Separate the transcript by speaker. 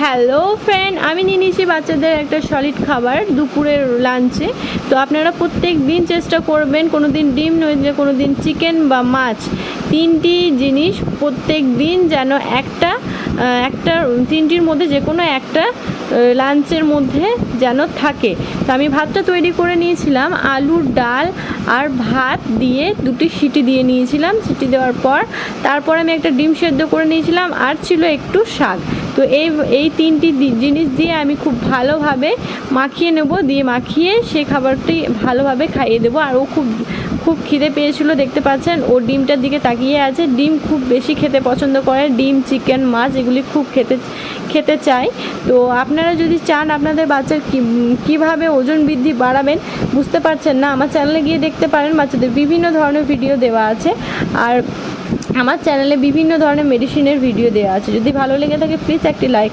Speaker 1: Hello friend, আমি নিয়ে নিয়েছি বাচ্চাদের একটা সলিড খাবার দুপুরের লাঞ্চে। তো আপনারা প্রত্যেক দিন চেষ্টা করবেন, কোনো দিন ডিম নইলে কোনো দিন চিকেন বা মাছ, তিনটি জিনিস প্রত্যেক দিন যেন একটা তিনটির মধ্যে যে কোনো একটা লাঞ্চের মধ্যে যেন থাকে। তো আমি ভাতটা তৈরি করে নিয়েছিলাম, আলুর ডাল আর ভাত দিয়ে দুটি সিটি দিয়ে নিয়েছিলাম। সিটি দেওয়ার পর তারপর আমি একটা ডিম সেদ্ধ করে নিয়েছিলাম, আর ছিল একটু শাক। তো এই তিনটি জিনিস দিয়ে আমি খুব ভালোভাবে মাখিয়ে নেব, দিয়ে মাখিয়ে সেই খাবারটি ভালোভাবে খাইয়ে দেবো। আর ও খুব খিদে পেয়েছিল, দেখতে পাচ্ছেন ও ডিমটার দিকে তাকিয়ে আছে। ডিম খুব বেশি খেতে পছন্দ করে, ডিম, চিকেন, মাছ এগুলি খুব খেতে চায়। তো আপনারা যদি চান আপনাদের বাচ্চার কীভাবে ওজন বৃদ্ধি বাড়াবেন বুঝতে পারছেন না, আমার চ্যানেলে গিয়ে দেখতে পারেন, বাচ্চাদের বিভিন্ন ধরনের ভিডিও দেওয়া আছে। আর আমার চ্যানেলে বিভিন্ন ধরনের মেডিসিনের ভিডিও দেওয়া আছে। যদি ভালো লেগে থাকে প্লিজ একটি লাইক